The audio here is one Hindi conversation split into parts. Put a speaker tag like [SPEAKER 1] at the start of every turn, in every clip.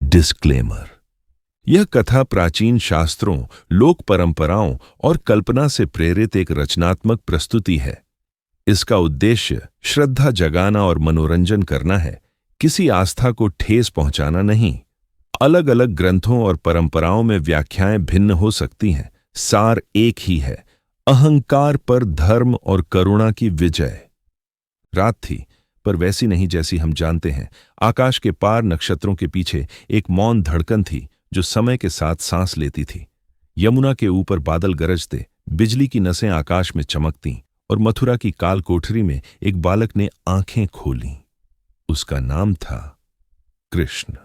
[SPEAKER 1] डिस्क्लेमर। यह कथा प्राचीन शास्त्रों, लोक परंपराओं और कल्पना से प्रेरित एक रचनात्मक प्रस्तुति है। इसका उद्देश्य श्रद्धा जगाना और मनोरंजन करना है, किसी आस्था को ठेस पहुंचाना नहीं। अलग अलग ग्रंथों और परंपराओं में व्याख्याएं भिन्न हो सकती हैं, सार एक ही है: अहंकार पर धर्म और करुणा की विजय। रात थी, पर वैसी नहीं जैसी हम जानते हैं। आकाश के पार नक्षत्रों के पीछे एक मौन धड़कन थी जो समय के साथ सांस लेती थी। यमुना के ऊपर बादल गरजते, बिजली की नसें आकाश में चमकतीं और मथुरा की काल कोठरी में एक बालक ने आंखें खोलीं। उसका नाम था कृष्ण।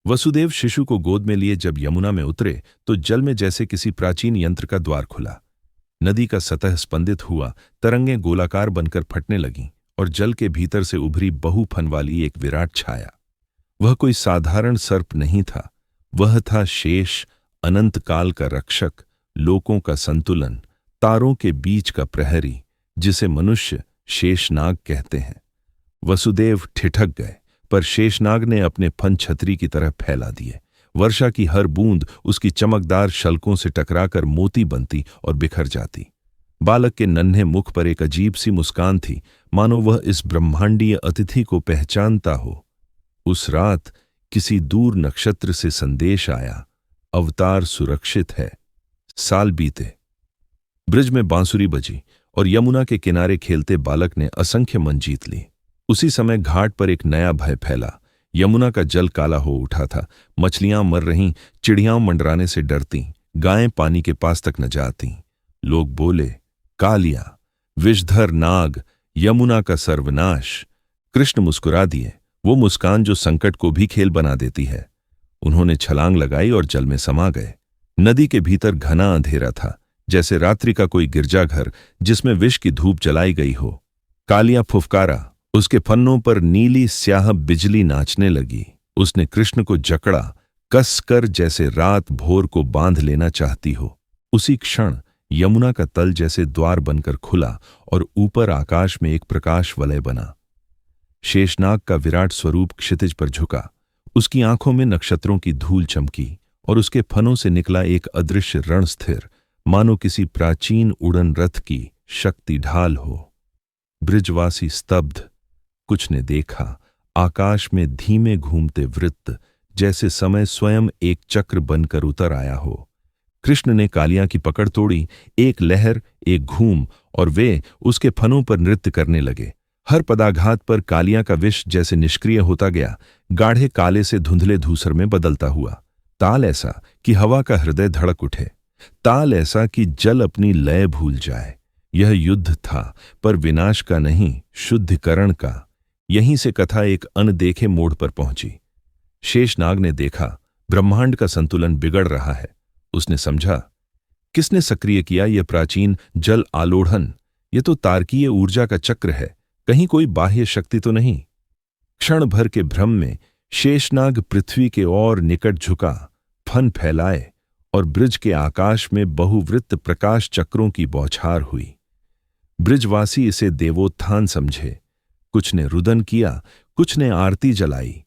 [SPEAKER 1] वसुदेव शिशु को गोद में लिए जब यमुना में उतरे तो जल में जैसे किसी प्राचीन यंत्र का द्वार खुला। नदी का सतह स्पंदित हुआ, तरंगें गोलाकार बनकर फटने लगीं और जल के भीतर से उभरी बहुफन वाली एक विराट छाया। वह कोई साधारण सर्प नहीं था, वह था शेष, अनंत काल का रक्षक, लोकों का संतुलन, तारों के बीच का प्रहरी, जिसे मनुष्य शेषनाग कहते हैं। वसुदेव ठिठक गए, पर शेषनाग ने अपने फन छतरी की तरह फैला दिए। वर्षा की हर बूंद उसकी चमकदार शल्कों से टकराकर मोती बनती और बिखर जाती। बालक के नन्हे मुख पर एक अजीब सी मुस्कान थी, मानो वह इस ब्रह्मांडीय अतिथि को पहचानता हो। उस रात किसी दूर नक्षत्र से संदेश आया, अवतार सुरक्षित है। साल बीते, ब्रिज में बांसुरी बजी और यमुना के किनारे खेलते बालक ने असंख्य मन जीत ली। उसी समय घाट पर एक नया भय फैला। यमुना का जल काला हो उठा था, मछलियां मर रहीं, चिड़ियां मंडराने से डरतीं, गायें पानी के पास तक न जातीं। लोग बोले, कालिया, विषधर नाग, यमुना का सर्वनाश। कृष्ण मुस्कुरा दिए, वो मुस्कान जो संकट को भी खेल बना देती है। उन्होंने छलांग लगाई और जल में समा गए। नदी के भीतर घना अंधेरा था, जैसे रात्रि का कोई गिरजाघर जिसमें विष की धूप जलाई गई हो। कालिया फुफकारा, उसके फन्नों पर नीली स्याह बिजली नाचने लगी। उसने कृष्ण को जकड़ा, कसकर, जैसे रात भोर को बांध लेना चाहती हो। उसी क्षण यमुना का तल जैसे द्वार बनकर खुला और ऊपर आकाश में एक प्रकाश वलय बना। शेषनाग का विराट स्वरूप क्षितिज पर झुका, उसकी आंखों में नक्षत्रों की धूल चमकी और उसके फनों से निकला एक अदृश्य रण स्थिर, मानो किसी प्राचीन उड़न रथ की शक्ति ढाल हो। ब्रिजवासी स्तब्ध। कुछ ने देखा, आकाश में धीमे घूमते वृत्त, जैसे समय स्वयं एक चक्र बनकर उतर आया हो। कृष्ण ने कालिया की पकड़ तोड़ी, एक लहर, एक घूम, और वे उसके फनों पर नृत्य करने लगे। हर पदाघात पर कालिया का विष जैसे निष्क्रिय होता गया, गाढ़े काले से धुंधले धूसर में बदलता हुआ। ताल ऐसा कि हवा का हृदय धड़क उठे, ताल ऐसा कि जल अपनी लय भूल जाए। यह युद्ध था, पर विनाश का नहीं, शुद्धिकरण का। यहीं से कथा एक अनदेखे मोड़ पर पहुंची। शेषनाग ने देखा, ब्रह्मांड का संतुलन बिगड़ रहा है। उसने समझा, किसने सक्रिय किया यह प्राचीन जल आलोढ़न? यह तो तारकीय ऊर्जा का चक्र है, कहीं कोई बाह्य शक्ति तो नहीं। क्षण भर के भ्रम में शेषनाग पृथ्वी के और निकट झुका, फन फैलाए, और ब्रिज के आकाश में बहुवृत्त प्रकाश चक्रों की बौछार हुई। ब्रिजवासी इसे देवोत्थान समझे। कुछ ने रुदन किया, कुछ ने आरती जलाई।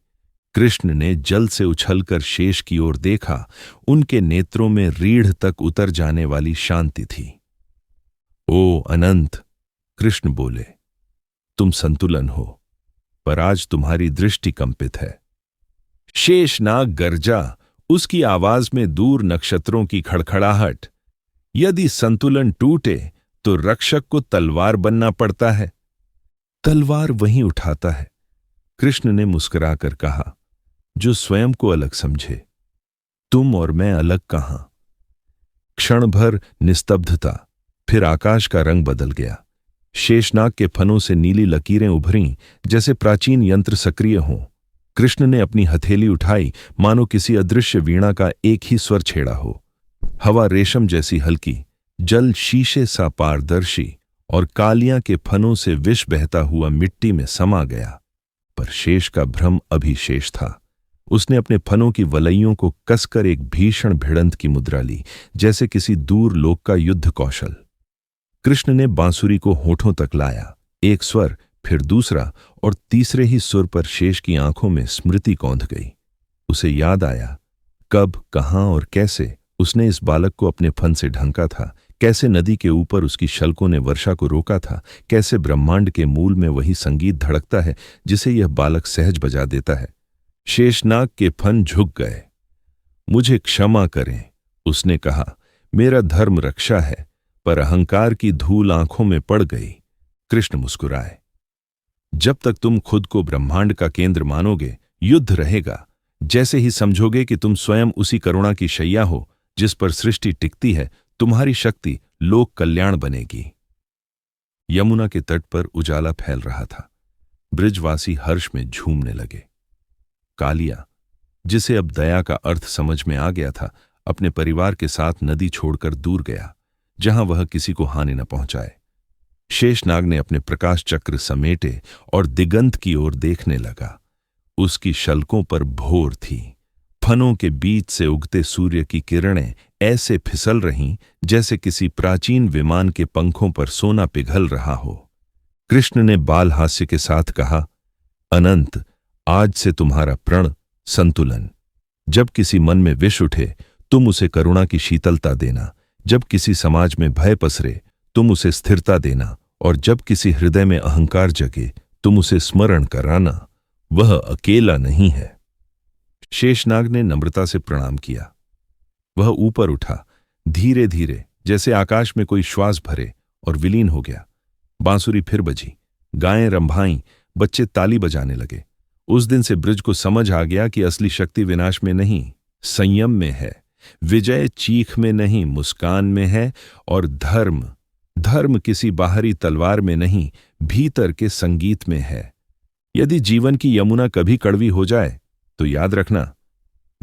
[SPEAKER 1] कृष्ण ने जल से उछलकर शेष की ओर देखा, उनके नेत्रों में रीढ़ तक उतर जाने वाली शांति थी। ओ अनंत, कृष्ण बोले, तुम संतुलन हो, पर आज तुम्हारी दृष्टि कंपित है। शेषनाग गर्जा, उसकी आवाज में दूर नक्षत्रों की खड़खड़ाहट। यदि संतुलन टूटे तो रक्षक को तलवार बनना पड़ता है, तलवार वहीं उठाता है। कृष्ण ने मुस्कुराकर कहा, जो स्वयं को अलग समझे। तुम और मैं अलग कहां। क्षण भर निस्तब्धता, फिर आकाश का रंग बदल गया। शेषनाग के फनों से नीली लकीरें उभरीं, जैसे प्राचीन यंत्र सक्रिय हों। कृष्ण ने अपनी हथेली उठाई, मानो किसी अदृश्य वीणा का एक ही स्वर छेड़ा हो। हवा रेशम जैसी हल्की, जल शीशे सा पारदर्शी, और कालिया के फनों से विष बहता हुआ मिट्टी में समा गया। पर शेष का भ्रम अभी शेष था। उसने अपने फनों की वलइयों को कसकर एक भीषण भिड़ंत की मुद्रा ली, जैसे किसी दूर लोक का युद्ध कौशल। कृष्ण ने बांसुरी को होठों तक लाया, एक स्वर, फिर दूसरा, और तीसरे ही सुर पर शेष की आंखों में स्मृति कौंध गई। उसे याद आया कब, कहां और कैसे उसने इस बालक को अपने फन से ढंका था, कैसे नदी के ऊपर उसकी शल्कों ने वर्षा को रोका था, कैसे ब्रह्मांड के मूल में वही संगीत धड़कता है जिसे यह बालक सहज बजा देता है। शेषनाग के फन झुक गए। मुझे क्षमा करें, उसने कहा, मेरा धर्म रक्षा है, पर अहंकार की धूल आंखों में पड़ गई। कृष्ण मुस्कुराए। जब तक तुम खुद को ब्रह्मांड का केंद्र मानोगे, युद्ध रहेगा। जैसे ही समझोगे कि तुम स्वयं उसी करुणा की शैया हो जिस पर सृष्टि टिकती है, तुम्हारी शक्ति लोक कल्याण बनेगी। यमुना के तट पर उजाला फैल रहा था। ब्रिजवासी हर्ष में झूमने लगे। कालिया, जिसे अब दया का अर्थ समझ में आ गया था, अपने परिवार के साथ नदी छोड़कर दूर गया, जहां वह किसी को हानि न पहुंचाए। शेषनाग ने अपने प्रकाश चक्र समेटे और दिगंत की ओर देखने लगा। उसकी शल्कों पर भोर थी। फनों के बीच से उगते सूर्य की किरणें ऐसे फिसल रहीं जैसे किसी प्राचीन विमान के पंखों पर सोना पिघल रहा हो। कृष्ण ने बाल हास्य के साथ कहा, अनंत, आज से तुम्हारा प्रण संतुलन। जब किसी मन में विष उठे, तुम उसे करुणा की शीतलता देना। जब किसी समाज में भय पसरे, तुम उसे स्थिरता देना। और जब किसी हृदय में अहंकार जगे, तुम उसे स्मरण कराना। वह अकेला नहीं है। शेषनाग ने नम्रता से प्रणाम किया। वह ऊपर उठा, धीरे धीरे, जैसे आकाश में कोई श्वास भरे, और विलीन हो गया। बांसुरी फिर बजी, गायें रंभाईं, बच्चे ताली बजाने लगे। उस दिन से ब्रिज को समझ आ गया कि असली शक्ति विनाश में नहीं, संयम में है। विजय चीख में नहीं, मुस्कान में है। और धर्म किसी बाहरी तलवार में नहीं, भीतर के संगीत में है। यदि जीवन की यमुना कभी कड़वी हो जाए, तो याद रखना,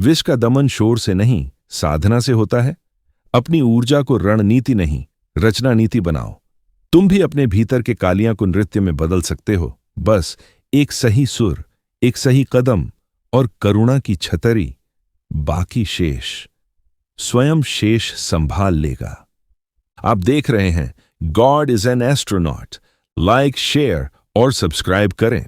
[SPEAKER 1] विष का दमन शोर से नहीं, साधना से होता है। अपनी ऊर्जा को रणनीति नहीं, रचना नीति बनाओ। तुम भी अपने भीतर के कालियां को नृत्य में बदल सकते हो। बस एक सही सुर, एक सही कदम और करुणा की छतरी। बाकी स्वयं शेष संभाल लेगा। आप देख रहे हैं God is an astronaut. Like, share और सब्सक्राइब करें।